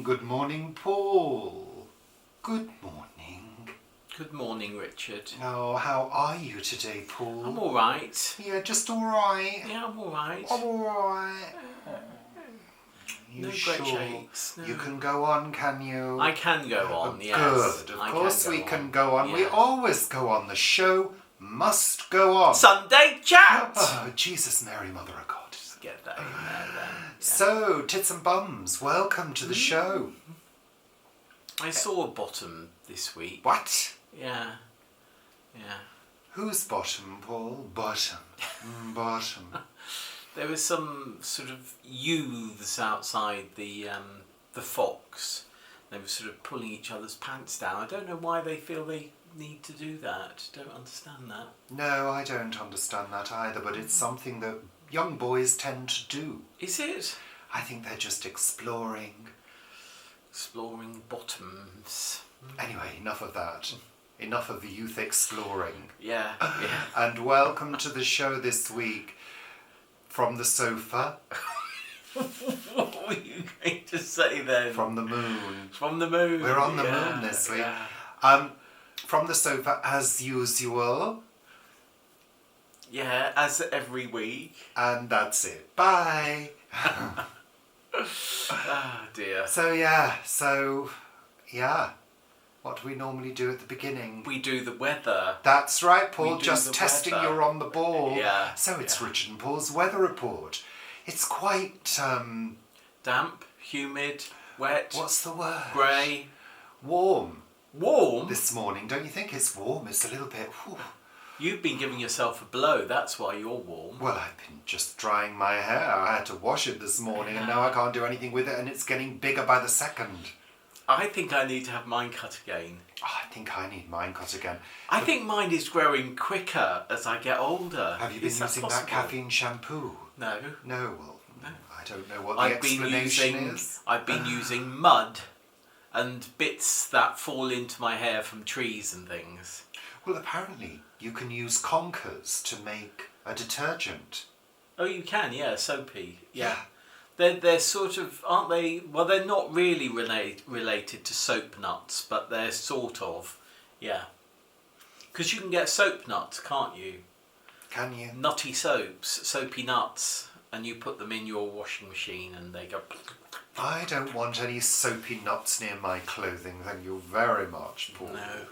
Good morning, Paul. Good morning. Good morning, Richard. Oh, how are you today, Paul? I'm all right. Yeah, just all right. Yeah, I'm all right. I'm all right. You No great sure shakes. No. you can go on, can you? I can go on, yes. Good. Of course we can go on. Yeah. We always go on. The show must go on. Sunday chat! Oh, Jesus, Mary, Mother of God. Get that in there then. Yeah. So, tits and bums, welcome to the show. I saw a bottom this week. What? Yeah. Whose bottom, Paul? Bottom. Bottom. There was some sort of youths outside the Fox. They were sort of pulling each other's pants down. I don't know why they feel they need to do that. Don't understand that. No, I don't understand that either, but it's something that young boys tend to do. Is it? I think they're just exploring. Exploring bottoms. Anyway, enough of that. Enough of the youth exploring. Yeah. And welcome to the show this week from the sofa. What were you going to say then? From the moon. From the moon. We're on the moon this week. Yeah. From the sofa as usual. Yeah, as every week. And that's it. Bye. Oh dear. So yeah. What do we normally do at the beginning? We do the weather. That's right, Paul. We do Just the testing weather. you're on the ball. Yeah. So it's yeah. Richard and Paul's weather report. It's quite Damp, humid, wet. what's the word? Grey. Warm Warm? this morning. Don't you think it's warm? It's a little bit. Whew. You've been giving yourself a blow, that's why you're warm. Well, I've been just drying my hair. I had to wash it this morning, and now I can't do anything with it, and it's getting bigger by the second. I think I need to have mine cut again. Oh, I think I need mine cut again. I think mine is growing quicker as I get older. Have you been using that possible? caffeine shampoo? No. No, well, No. I don't know what the explanation is. I've been using mud and bits that fall into my hair from trees and things. Well, apparently you can use conkers to make a detergent. Oh, you can, yeah, soapy. Yeah. They're sort of, aren't they? Well, they're not really related to soap nuts, but they're sort of, yeah. Because you can get soap nuts, can't you? Can you? Nutty soaps, soapy nuts, and you put them in your washing machine and they go... I don't want any soapy nuts near my clothing, thank you very much, Paul. No.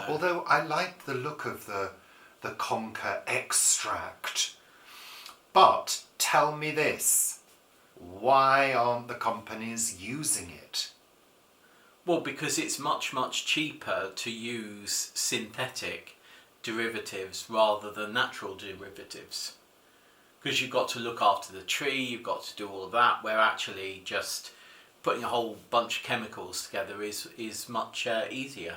Although I like the look of the conker extract. But tell me this, why aren't the companies using it? Well, because it's much, much cheaper to use synthetic derivatives rather than natural derivatives. Because you've got to look after the tree, you've got to do all of that, where actually just putting a whole bunch of chemicals together is much easier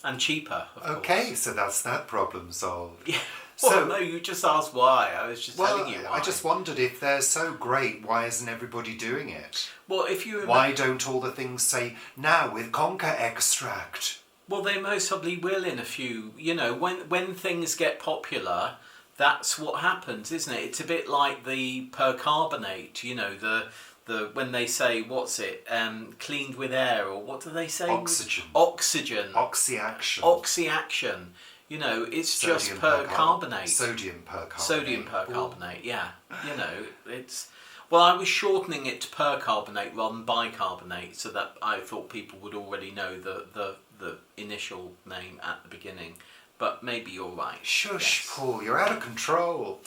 and cheaper, of Okay, course. so that's that problem solved. Yeah. So, Well, no, you just asked why. I was just telling you why. I just wondered if they're so great, why isn't everybody doing it? Well, if you remember, Why don't all the things say, now with conker extract? well, they most probably will in a few. You know, when things get popular, that's what happens, isn't it? It's a bit like the percarbonate. You know, the when they say what's it, cleaned with air, or what do they say? Oxygen. Oxygen. Oxyaction. Oxyaction. You know, it's just Sodium percarbonate. Sodium percarbonate. Sodium percarbonate, yeah. You know, it's... Well, I was shortening it to percarbonate rather than bicarbonate, so that I thought people would already know the initial name at the beginning. But maybe you're right. Shush, yes. Paul, you're out of control.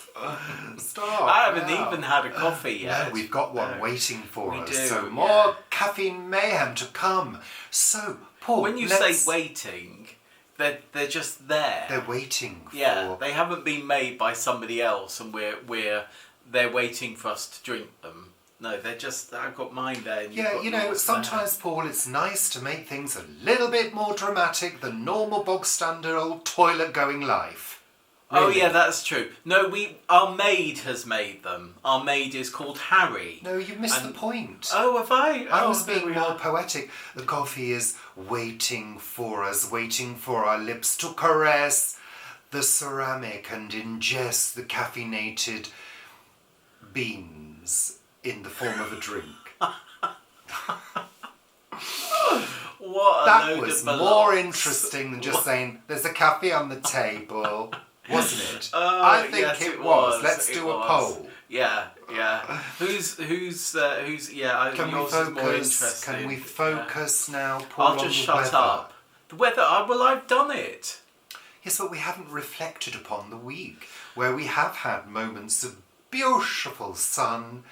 Stop. I haven't now. even had a coffee yet. No, we've got one waiting for We us. do, So yeah. more caffeine mayhem to come. So, Paul, When you say waiting, they're just there. They're waiting for... Yeah, they haven't been made by somebody else, and they're waiting for us to drink them. No, they're just... I've got mine there. And Yeah, you know, sometimes, Paul, it's nice to make things a little bit more dramatic than normal bog standard old toilet-going life. Oh Really. yeah, that's true. No, our maid has made them. Our maid is called Harry. No, you missed the point. Oh, have I? I Oh, was there being we more are. poetic. The coffee is waiting for us, waiting for our lips to caress the ceramic and ingest the caffeinated beans in the form of a drink. What a That load was of more bollocks. interesting than just saying, there's a cafe on the table, wasn't it? Oh, I think yes, it was. Let's do a was. poll. Yeah. Who's yeah, Can we yours is more focus? interesting. Can we Yeah. focus now, Paul, I'll on just the shut weather? up. The weather, well, I've done it. Yes, but we haven't reflected upon the week, where we have had moments of beautiful sun,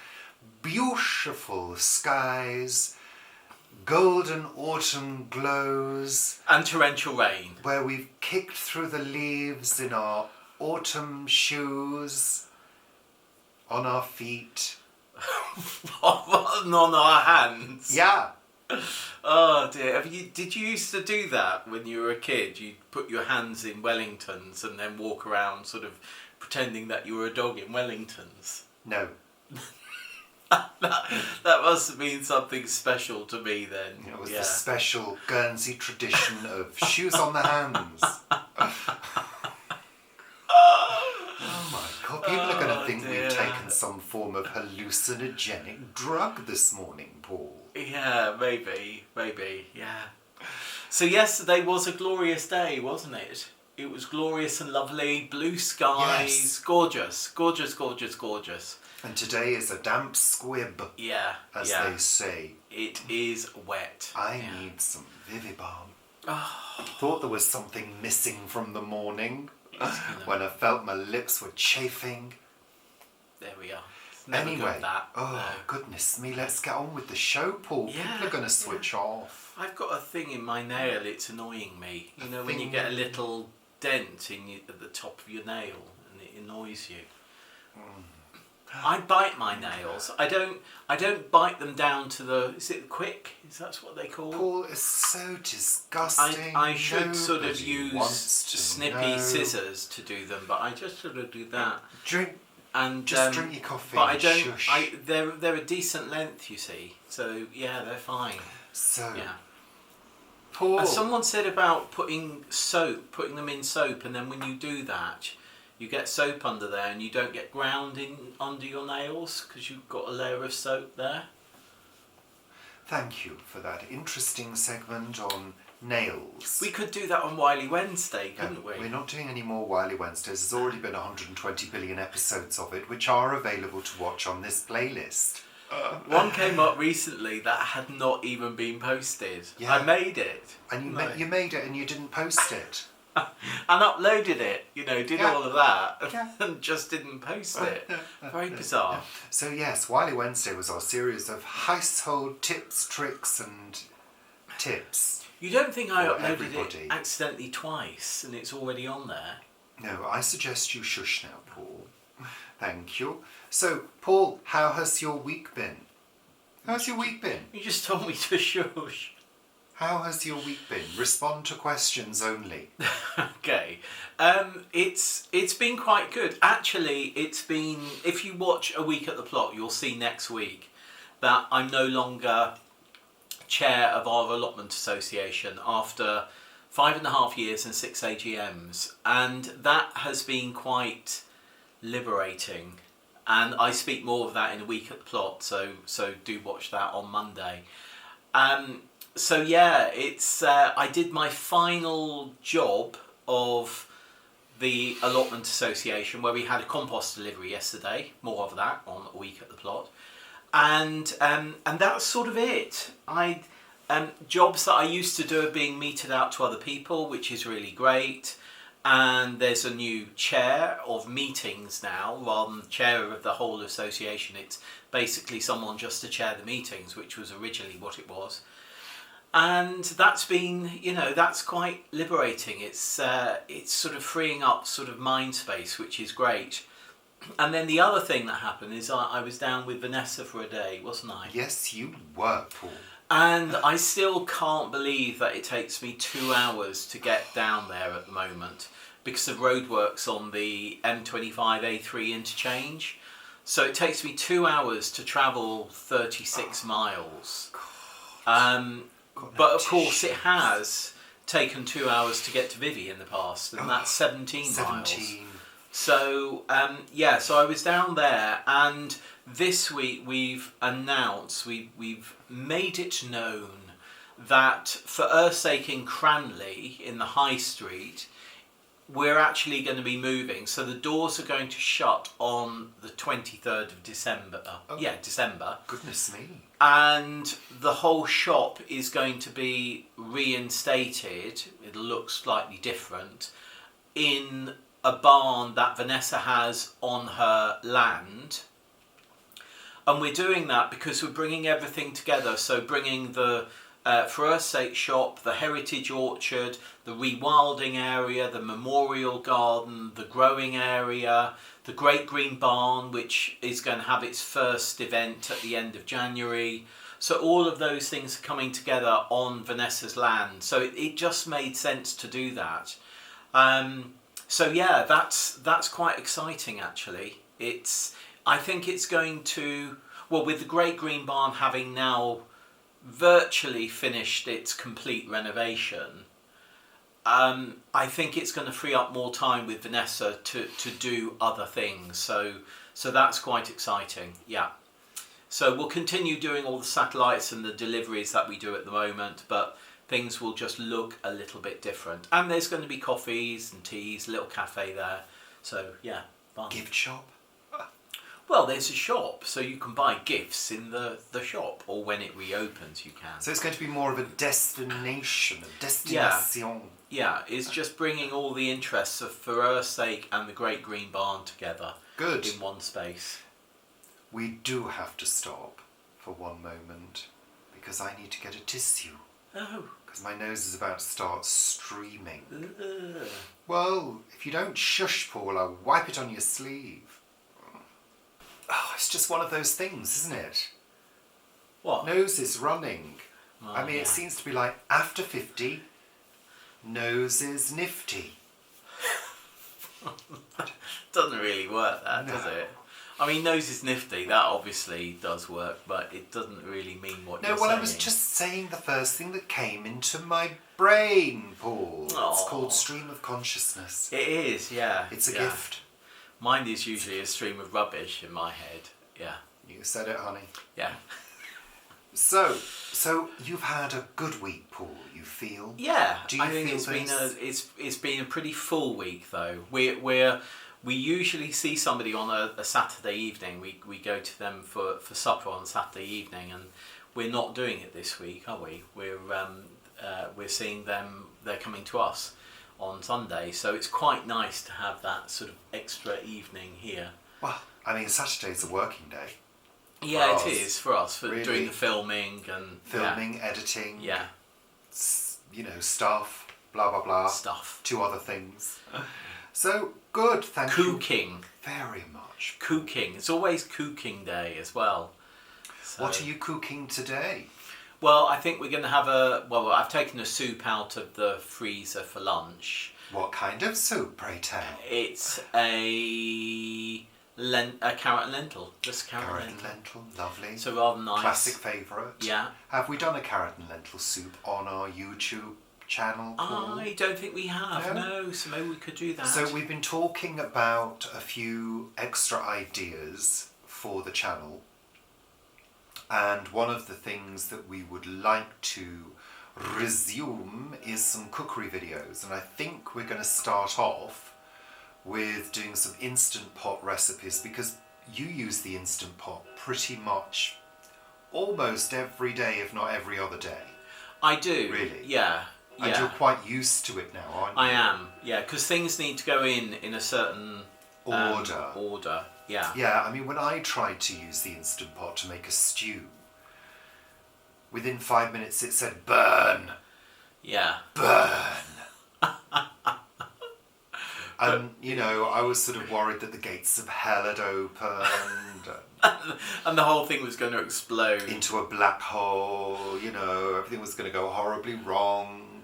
beautiful skies, golden autumn glows, And torrential rain. where we've kicked through the leaves in our autumn shoes, on our feet. On our hands. Yeah. Oh dear. Did you used to do that when you were a kid? You'd put your hands in Wellingtons and then walk around sort of pretending that you were a dog in Wellingtons? No. That must have been something special to me then. It was the special Guernsey tradition of shoes on the hands. Oh my God, people are going to think dear. we've taken some form of hallucinogenic drug this morning, Paul. Yeah, maybe, yeah. So yesterday was a glorious day, wasn't it? It was glorious and lovely, blue skies, Yes. gorgeous. And today is a damp squib, Yeah, as yeah. they say. It is wet. I Yeah. need some Vivibalm. Oh, Thought there was something missing from the morning it's gonna- when I felt my lips were chafing. there we are. It's never Anyway, good, that. oh No. goodness me, let's get on with the show, Paul. Yeah, People are going to switch off. I've got a thing in my nail, it's annoying me. You know, when you thing- get a little dent at the top of your nail and it annoys you. I bite my nails. I don't bite them down to the, is it quick? Is that what they call? Paul is so disgusting. I should sort of Nobody use wants to snippy know. scissors to do them, but I just sort of do that. Drink, And just drink your coffee. But I and don't. Shush. They're a decent length, you see. So yeah, they're fine. So, Yeah. Paul. And someone said about putting them in soap, and then when you do that, you get soap under there, and you don't get grounding under your nails because you've got a layer of soap there. Thank you for that interesting segment on nails. We could do that on Wiley Wednesday, couldn't we? We're not doing any more Wiley Wednesdays. There's already been 120 billion episodes of it, which are available to watch on this playlist. One came up recently that had not even been posted. Yeah. I made it. And No. you made it and you didn't post it. And uploaded it, did Yeah. all of that, Yeah. and just didn't post it. Very bizarre. So yes, Wiley Wednesday was our series of household tips, tricks and tips. You don't think I For uploaded everybody. it accidentally twice and it's already on there? No, I suggest you shush now, Paul. Thank you. So, Paul, how has your week been? How's your week been? You just told me to shush. How has your week been? Respond to questions only. Okay. It's been quite good. Actually, it's been, if you watch A Week at the Plot, you'll see next week that I'm no longer chair of our allotment association after 5.5 years and 6 AGMs, and that has been quite liberating. And I speak more of that in A Week at the Plot, so do watch that on Monday. So yeah, it's I did my final job of the allotment association where we had a compost delivery yesterday. More of that on A Week at the Plot, and that's sort of it. Jobs that I used to do are being meted out to other people, which is really great. And there's a new chair of meetings now, rather than chair of the whole association. It's basically someone just to chair the meetings, which was originally what it was. And that's been, that's quite liberating. It's sort of freeing up sort of mind space, which is great. And then the other thing that happened is I was down with Vanessa for a day, wasn't I? Yes, you were, Paul. And I still can't believe that it takes me 2 hours to get down there at the moment because of roadworks on the M25A3 interchange. So it takes me 2 hours to travel 36 miles. But of course it has taken 2 hours to get to Vivi in the past, and that's 17 miles. So so I was down there, and this week we've announced, we've made it known that for Earth's Sake in Cranley, in the High Street, we're actually going to be moving. So the doors are going to shut on the 23rd of December. December. Goodness me. And the whole shop is going to be reinstated. It'll look slightly different in a barn that Vanessa has on her land. And we're doing that because we're bringing everything together. So bringing the For Earth's Sake shop, the heritage orchard, the rewilding area, the memorial garden, the growing area, the Great Green Barn, which is going to have its first event at the end of January. So all of those things are coming together on Vanessa's land. So it just made sense to do that. So yeah, that's quite exciting actually. I think it's going to, well, with the Great Green Barn having now virtually finished its complete renovation, I think it's going to free up more time with Vanessa to do other things. So that's quite exciting, yeah. So we'll continue doing all the satellites and the deliveries that we do at the moment, but things will just look a little bit different. And there's going to be coffees and teas, a little cafe there. So yeah, fun. Gift shop? Well, there's a shop, so you can buy gifts in the shop, or when it reopens you can. So it's going to be more of a destination, a destination. Yeah, it's just bringing all the interests of For Earth's Sake and the Great Green Barn together. Good. In one space. We do have to stop for one moment because I need to get a tissue. Oh. Because my nose is about to start streaming. Ugh. Well, if you don't shush, Paul, I'll wipe it on your sleeve. Oh, it's just one of those things, isn't it? What? Nose is running. Oh, I mean, yeah. It seems to be like after 50, nose is nifty. Doesn't really work, that, does No. it? I mean, nose is nifty, that obviously does work, but it doesn't really mean what you're saying. I was just saying the first thing that came into my brain, Paul. It's Aw. called stream of consciousness. It is, yeah. It's a yeah. gift. Mine is usually a stream of rubbish in my head, yeah. You said it, honey. Yeah. So you've had a good week, Paul, you feel? Yeah, Do you I think feel it's been a pretty full week though. We usually see somebody on a Saturday evening. We go to them for supper on Saturday evening, and we're not doing it this week, are we? We're seeing them. They're coming to us on Sunday, so it's quite nice to have that sort of extra evening here. Well, I mean, Saturday's a working day. Yeah, For it us. is for us for Really? doing the filming and Editing, yeah, stuff, blah, blah, blah. stuff. 2 other things. So, good, thank you Cooking. very much. Cooking. It's always cooking day as well. So, What are you cooking today? well, I think we're going to have I've taken a soup out of the freezer for lunch. What kind of soup, pray tell? It's a carrot and lentil. Just carrot, Carrot and and lentil. lentil, lovely. So rather nice. Classic favourite. Yeah. Have we done a carrot and lentil soup on our YouTube channel, Paul? I don't think we have. No, so maybe we could do that. So we've been talking about a few extra ideas for the channel, and one of the things that we would like to resume is some cookery videos, and I think we're going to start off with doing some Instant Pot recipes, because you use the Instant Pot pretty much almost every day, if not every other day. I do. Really? Yeah. And Yeah. you're quite used to it now, aren't you? I am. Yeah, because things need to go in a certain order. Yeah. Yeah, I mean, when I tried to use the Instant Pot to make a stew, within 5 minutes it said, burn, Yeah. burn. And, I was sort of worried that the gates of hell had opened And the whole thing was going to explode. into a black hole, everything was going to go horribly wrong.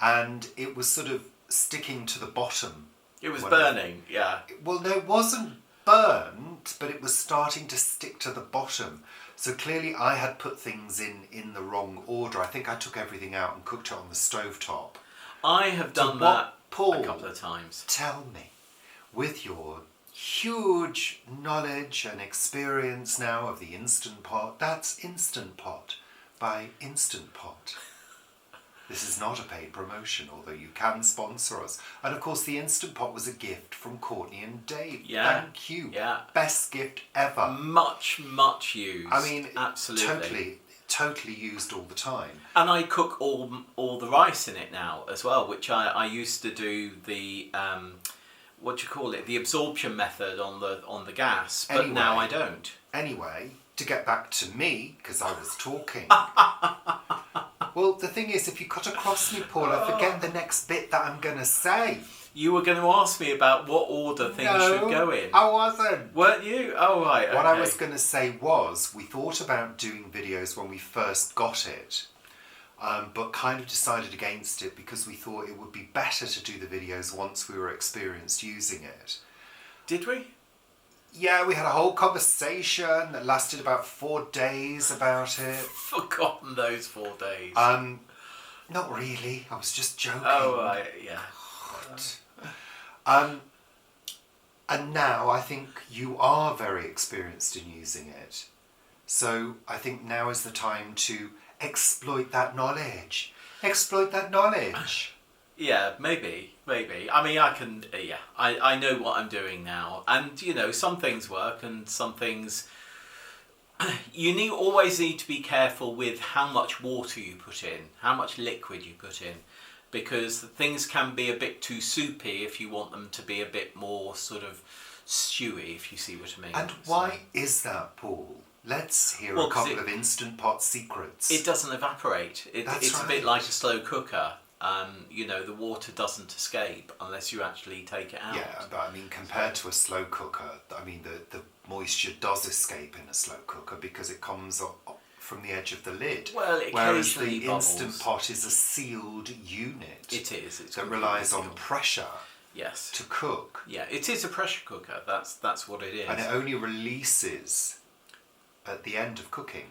And it was sort of sticking to the bottom. It was when burning, yeah. Well, no, it wasn't burnt, but it was starting to stick to the bottom. So clearly I had put things in the wrong order. I think I took everything out and cooked it on the stovetop. I have done what, that Paul, a couple of times. Tell me, with your huge knowledge and experience now of the Instant Pot, that's Instant Pot by Instant Pot. This is not a paid promotion, although you can sponsor us. And of course, the Instant Pot was a gift from Courtney and Dave. Yeah. Thank you. Yeah. Best gift ever. Much used. I mean, absolutely. Totally used all the time. And I cook all the rice in it now as well, which I used to do the what do you call it? The absorption method on the gas, but now I don't. Anyway, to get back to me, because I was talking. Well, the thing is, if you cut across me, Paul, I forget the next bit that I'm going to say. You were going to ask me about what order things should go in. I wasn't. Weren't you? Oh, right. Okay. What I was going to say was, we thought about doing videos when we first got it, but kind of decided against it because we thought it would be better to do the videos once we were experienced using it. Did we? Yeah, we had a whole conversation that lasted about 4 days about it. Forgotten those 4 days. Not really. I was just joking. Oh, right, yeah. And now I think you are very experienced in using it. So I think now is the time to exploit that knowledge. Exploit that knowledge. Yeah, maybe. I mean, I can, I know what I'm doing now. And, you know, some things work and some things... You always need to be careful with how much water you put in, how much liquid you put in. Because things can be a bit too soupy if you want them to be a bit more sort of stewy, if you see what I mean. And why is that, Paul? Let's hear a couple of Instant Pot secrets. It doesn't evaporate. It's right. A bit like a slow cooker. You know, the water doesn't escape unless you actually take it out. Yeah, but I mean, compared to a slow cooker, I mean, the moisture does escape in a slow cooker because it comes up from the edge of the lid. Well, it whereas the occasionally bubbles. Instant Pot is a sealed unit. It is. It's that relies on sealed. pressure. Yes. To cook. Yeah, it is a pressure cooker. That's what it is. And it only releases at the end of cooking.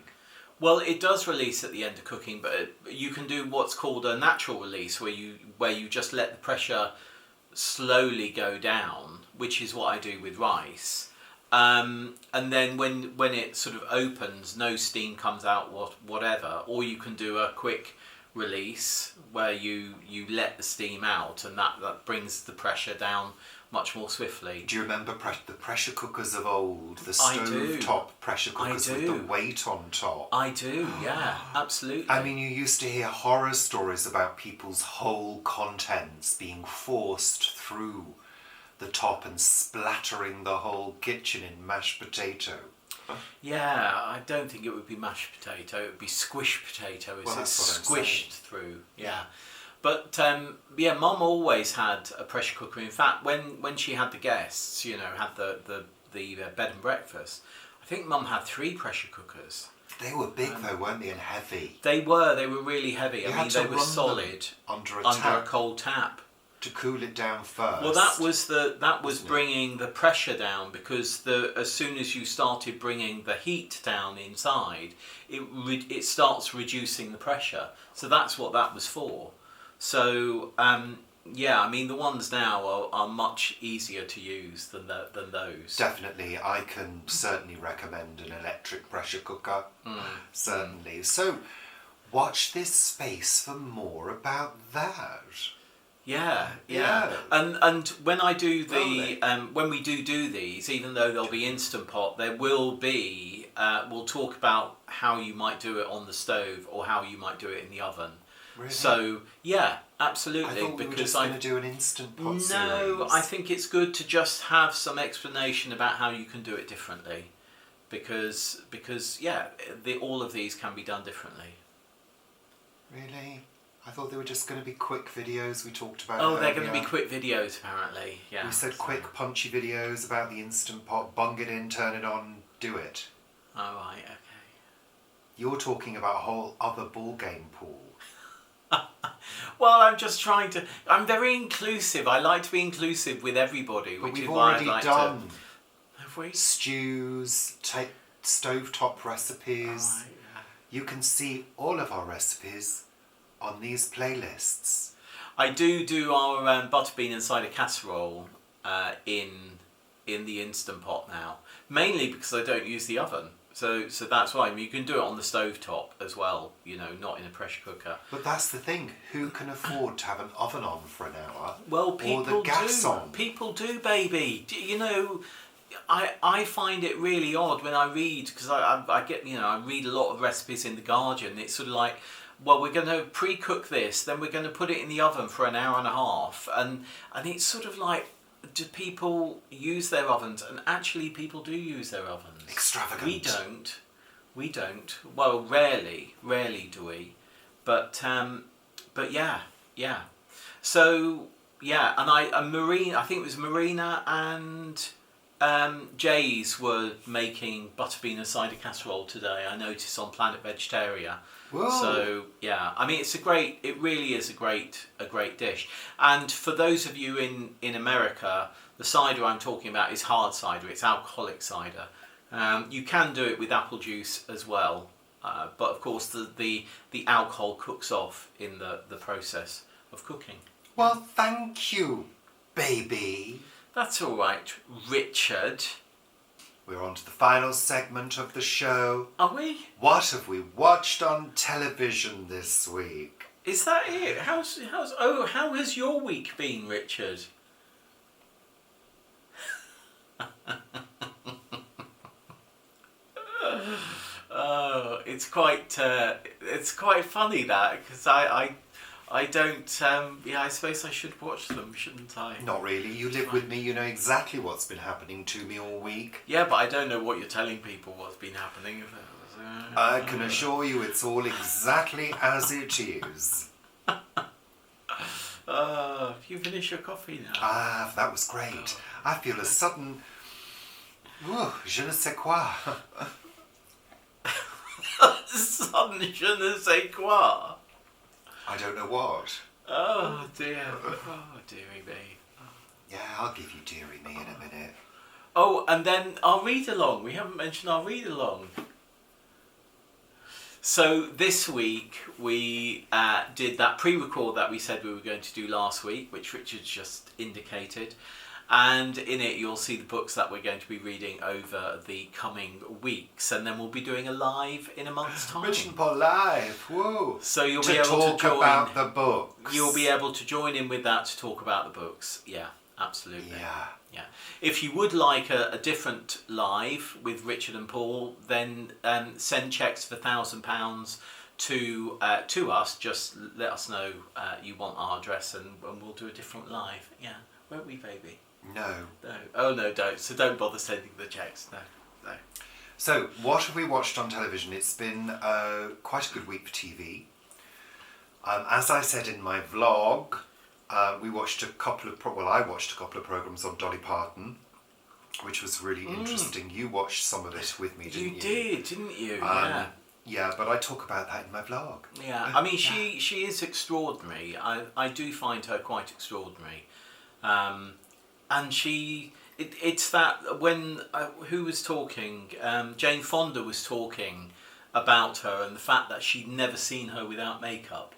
Well, it does release at the end of cooking, but you can do what's called a natural release, where you just let the pressure slowly go down, which is what I do with rice. And then when it sort of opens, no steam comes out, whatever. Or you can do a quick release where you let the steam out, and that brings the pressure down much more swiftly. Do you remember the pressure cookers of old? The stove-top pressure cookers with the weight on top? I do, yeah, absolutely. I mean, you used to hear horror stories about people's whole contents being forced through the top and splattering the whole kitchen in mashed potato. Yeah, I don't think it would be mashed potato, it would be squish potato. Well, that's it's what I'm squished saying. through, yeah. But yeah, Mum always had a pressure cooker. In fact, when she had the guests, you know, had the bed and breakfast, I think Mum had 3 pressure cookers. They were big though, weren't they, and heavy? They were really heavy. You I had mean, to they were run solid them under a cold tap. To cool it down first. Well, that was bringing the pressure down, because as soon as you started bringing the heat down inside, it starts reducing the pressure. So that's what that was for. So yeah, I mean, the ones now are much easier to use than those. Definitely, I can certainly recommend an electric pressure cooker. Certainly. So, watch this space for more about that. Yeah. And when I do when we do these, even though they'll be Instant Pot, there will be we'll talk about how you might do it on the stove or how you might do it in the oven. Really? So yeah, absolutely. I thought we were just going to do an Instant Pot series. No, I think it's good to just have some explanation about how you can do it differently, because yeah, all of these can be done differently. Really? I thought they were just going to be quick videos. We talked about. Oh, they're going to be quick videos, apparently. Yeah. We said quick, punchy videos about the Instant Pot. Bung it in, turn it on, do it. Oh, right, okay. You're talking about a whole other ball game, Paul. Well, I'm just trying to. I'm very inclusive. I like to be inclusive with everybody, But which we've is why already I'd like done to. Have we? Stews, stovetop recipes. Oh, right, yeah. You can see all of our recipes on these playlists. I do our butterbean and cider casserole in the Instant Pot now, mainly because I don't use the oven. So that's why you can do it on the stovetop as well. Not in a pressure cooker. But that's the thing. Who can afford to have an oven on for an hour? Well, or people the gas do. on? People do, baby. I find it really odd when I read, because I get, I read a lot of recipes in The Guardian. It's sort of like, well, we're going to pre-cook this, then we're going to put it in the oven for an hour and a half, and it's sort of like, do people use their ovens? And actually, people do use their ovens. Extravagant. We don't. Well, rarely do we. But yeah. So yeah, and Marina, I think it was Marina and Jay's were making butterbean cider casserole today. I noticed on Planet Vegetaria. Whoa. So yeah, I mean it really is a great dish. And for those of you in America, the cider I'm talking about is hard cider. It's alcoholic cider. You can do it with apple juice as well, but of course the alcohol cooks off in the process of cooking. Well, thank you, baby. That's all right, Richard. We're on to the final segment of the show. Are we? What have we watched on television this week? Is that it? How has your week been, Richard? Oh, it's quite funny that, because I don't. I suppose I should watch them, shouldn't I? Not really. You live with me. You know exactly what's been happening to me all week. Yeah, but I don't know what you're telling people what's been happening. I can assure you it's all exactly as it is. Have you finished your coffee now? Ah, that was great. I feel a sudden... je ne sais quoi. Sudden je ne sais quoi. I don't know what. Oh dear. Oh dearie me. Yeah, I'll give you dearie me in a minute. Oh, and then our read along. We haven't mentioned our read along. So this week we did that pre-record that we said we were going to do last week, which Richard just indicated. And in it you'll see the books that we're going to be reading over the coming weeks, and then we'll be doing a live in a month's time. Rich and Paul live, whoa! So you'll to be able talk to join. About the books. You'll be able to join in with that to talk about the books. Yeah, absolutely. Yeah. If you would like a different live with Richard and Paul, then send cheques for £1,000 to us. Just let us know you want our address, and we'll do a different live. Yeah, won't we, baby? No. Oh no, don't. So don't bother sending the cheques. No. So what have we watched on television? It's been quite a good week for TV. As I said in my vlog, we watched I watched a couple of programs on Dolly Parton, which was really interesting. You watched some of it with me, didn't you? You did, didn't you? Yeah, but I talk about that in my vlog. Yeah, I mean, she is extraordinary. I do find her quite extraordinary. And it's that when, who was talking? Jane Fonda was talking about her and the fact that she'd never seen her without makeup.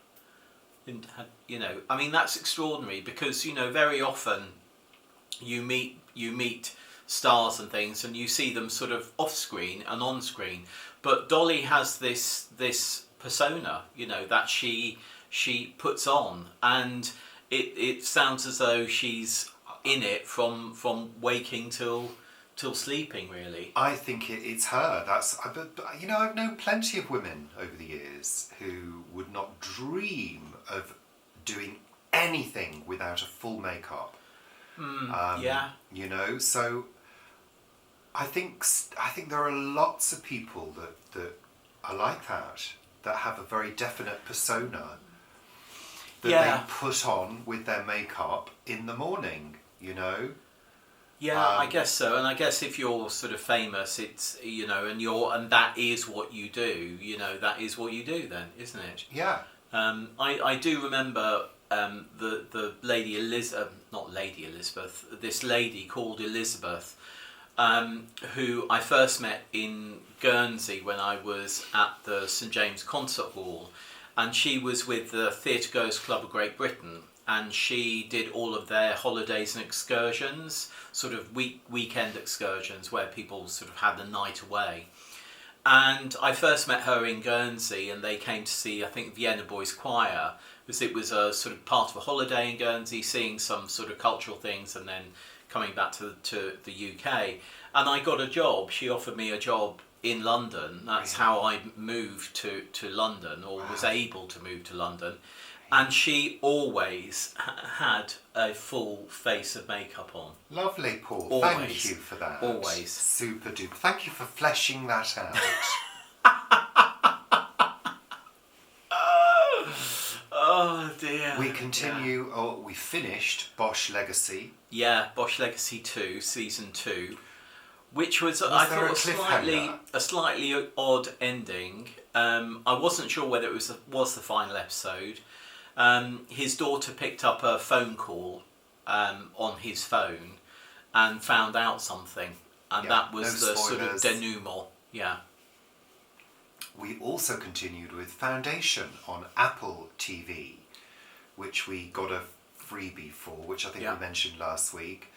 I mean, that's extraordinary, because, very often you meet stars and things and you see them sort of off screen and on screen, but Dolly has this persona, that she puts on, and it sounds as though she's in it from waking till sleeping, really. I think it's her. I've known plenty of women over the years who would not dream of doing anything without a full makeup. Yeah. So I think there are lots of people that are like that have a very definite persona that they put on with their makeup in the morning. Yeah, I guess so. And I guess if you're sort of famous, it's and that is what you do. That is what you do then, isn't it? Yeah. I do remember the lady not Lady Elizabeth, this lady called Elizabeth, who I first met in Guernsey when I was at the St James Concert Hall, and she was with the Theatre Goers Club of Great Britain. And she did all of their holidays and excursions, sort of weekend excursions where people sort of had the night away. And I first met her in Guernsey, and they came to see, I think, Vienna Boys Choir, because it was a sort of part of a holiday in Guernsey, seeing some sort of cultural things, and then coming back to the UK. And I got a job. She offered me a job in London. That's how I moved to London, or was able to move to London. And she always had a full face of makeup on. Lovely, Paul. Always. Thank you for that. Always. Super duper. Thank you for fleshing that out. Oh dear. We continue, we finished Bosch Legacy. Yeah, Bosch Legacy 2, Season 2, which was there I a thought a slightly odd ending. I wasn't sure whether it was the final episode. His daughter picked up a phone call on his phone and found out something, and that was the sort of denouement. Yeah. We also continued with Foundation on Apple TV, which we got a freebie for, which I think we mentioned last week.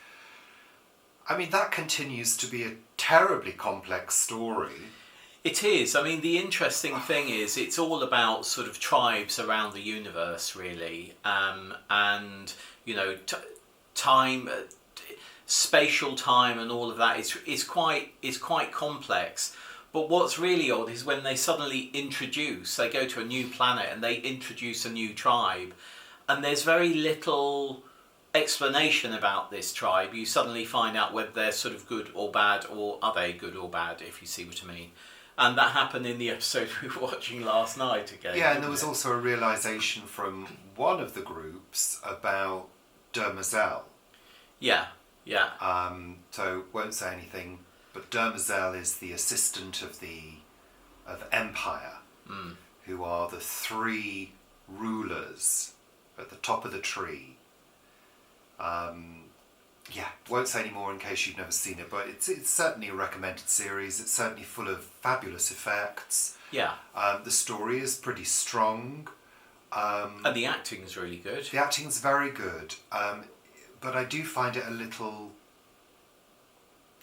I mean, that continues to be a terribly complex story. It is. I mean, the interesting thing is it's all about sort of tribes around the universe, really, and you know, time, spatial time, and all of that is quite complex. But what's really odd is when they suddenly they go to a new planet and they introduce a new tribe, and there's very little explanation about this tribe. You suddenly find out whether they're sort of good or bad, or are they good or bad, if you see what I mean. And that happened in the episode we were watching last night again. Yeah, and there was also a realisation from one of the groups about Demoiselle. Yeah. So won't say anything, but Demoiselle is the assistant of Empire, who are the three rulers at the top of the tree. Won't say any more in case you've never seen it, but it's certainly a recommended series. It's certainly full of fabulous effects. Yeah. The story is pretty strong. And the acting is really good. The acting's very good, but I do find it a little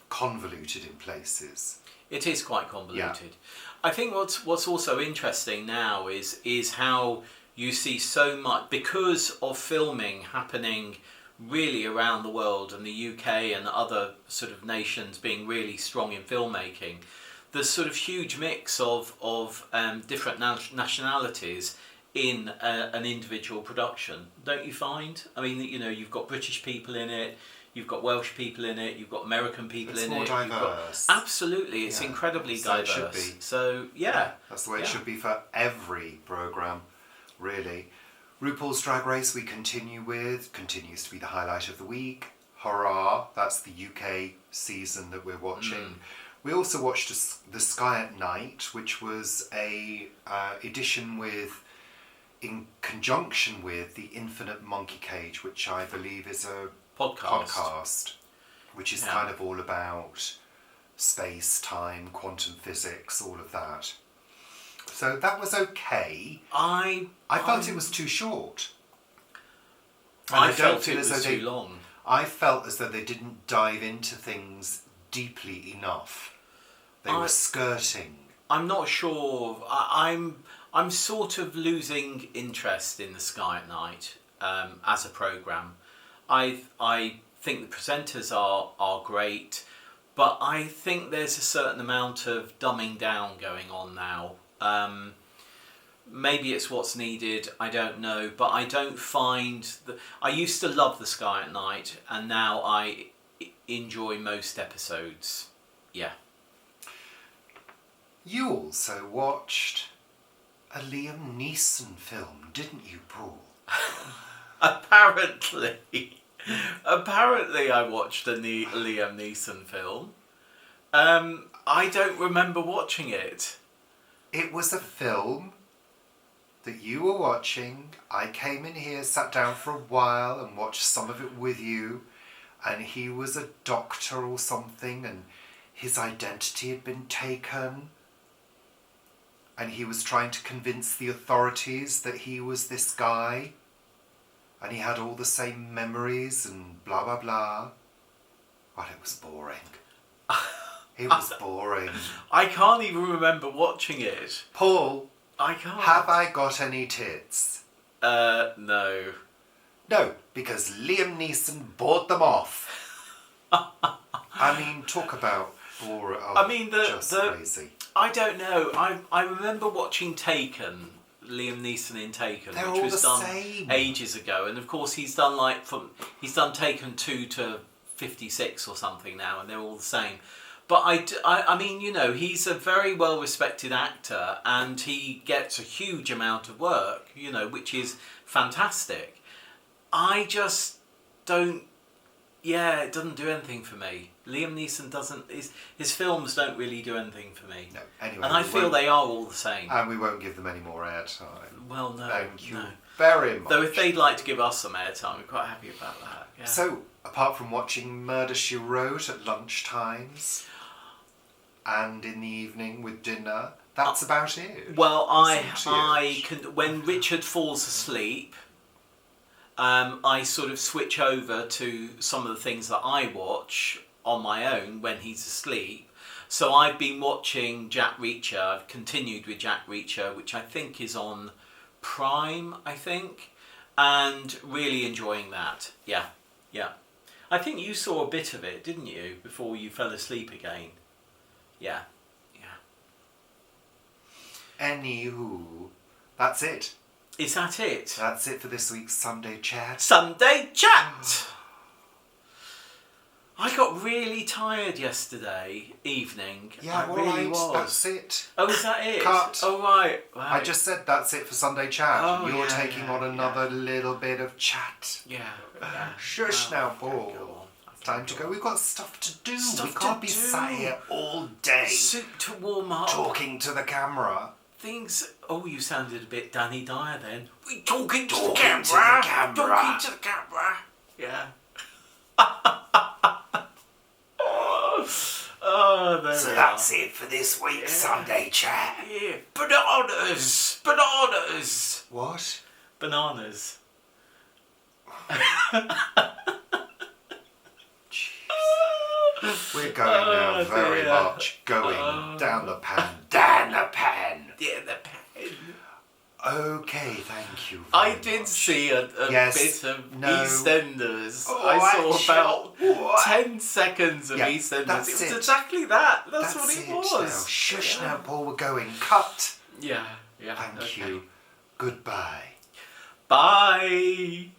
convoluted in places. It is quite convoluted. I think what's also interesting now is how you see so much, because of filming happening really around the world, and the UK and other sort of nations being really strong in filmmaking, there's sort of huge mix of different nationalities in an individual production, don't you find? I mean, you know, you've got British people in it, you've got Welsh people in it, you've got American people in it. It's more diverse. Absolutely, it's incredibly diverse. It should be. So, that's the way it should be for every programme, really. RuPaul's Drag Race continues to be the highlight of the week. Hurrah, that's the UK season that we're watching. We also watched The Sky at Night, which was a edition in conjunction with The Infinite Monkey Cage, which I believe is a podcast, which is kind of all about space, time, quantum physics, all of that. So that was okay. I felt it was too short. I felt it was too long. I felt as though they didn't dive into things deeply enough. They were skirting. I'm not sure. I'm sort of losing interest in The Sky at Night as a programme. I think the presenters are great, but I think there's a certain amount of dumbing down going on now. Maybe it's what's needed, I don't know, but I don't find I used to love The Sky at Night, and now I enjoy most episodes. Yeah. You also watched a Liam Neeson film, didn't you, Paul? Apparently I watched a Liam Neeson film. I don't remember watching it. It was a film that you were watching. I came in here, sat down for a while and watched some of it with you, and he was a doctor or something, and his identity had been taken, and he was trying to convince the authorities that he was this guy, and he had all the same memories and blah blah blah. Well, it was boring. It was boring. I can't even remember watching it. Paul, I can't. have I got any tits? No. No, because Liam Neeson bought them off. I mean, talk about boring. Oh, I mean, just crazy. I don't know. I remember watching Taken, Liam Neeson in Taken, They're which all was the done same. ages ago, and of course he's done Taken 2 to 56 or something now, and they're all the same. But I mean, you know, he's a very well respected actor, and he gets a huge amount of work, you know, which is fantastic. I just don't. Yeah, it doesn't do anything for me. Liam Neeson doesn't. His films don't really do anything for me. No, anyway. And I feel they are all the same. And we won't give them any more airtime. Well, no. Thank you no. very much. Though if they'd like to give us some airtime, we're quite happy about that. Yeah. So, apart from watching Murder, She Wrote at lunchtimes and in the evening with dinner, that's about it. Well, Isn't I it? can. When Richard falls asleep, I sort of switch over to some of the things that I watch on my own when he's asleep. So I've been watching Jack Reacher. I've continued with Jack Reacher, which I think is on Prime, I think, and really enjoying that. Yeah. I think you saw a bit of it, didn't you, before you fell asleep again? Yeah. Anywho, that's it. Is that it? That's it for this week's Sunday chat. Sunday chat! I got really tired yesterday evening. Yeah, I really was. That's it. Oh, is that it? Cut. Oh, right. I just said that's it for Sunday chat. Oh, You're yeah, taking on another little bit of chat. Yeah. Shush Well, now, Paul. go on. Time to go. We've got stuff to do. Stuff we can't to be do. sat here all day Soup to warm up. talking to the camera. Things. Oh, you sounded a bit Danny Dyer then. We talking to the Talking camera. to the camera. Talking to the camera. Yeah. Oh, there So we that's are. it for this week's Sunday chat. Yeah. Bananas. Bananas. What? Bananas. We're going now very dear. much going down the pan. Down the pan. Yeah, the pen. Okay, thank you. I very did much. see a Yes, bit of no. EastEnders. Oh, I saw actually, about what? 10 seconds of Yeah, EastEnders. that's It was it. exactly that. That's what it Now. was. Shush Yeah. now, Paul. We're going. Cut. Yeah. Thank okay. you. Goodbye. Bye.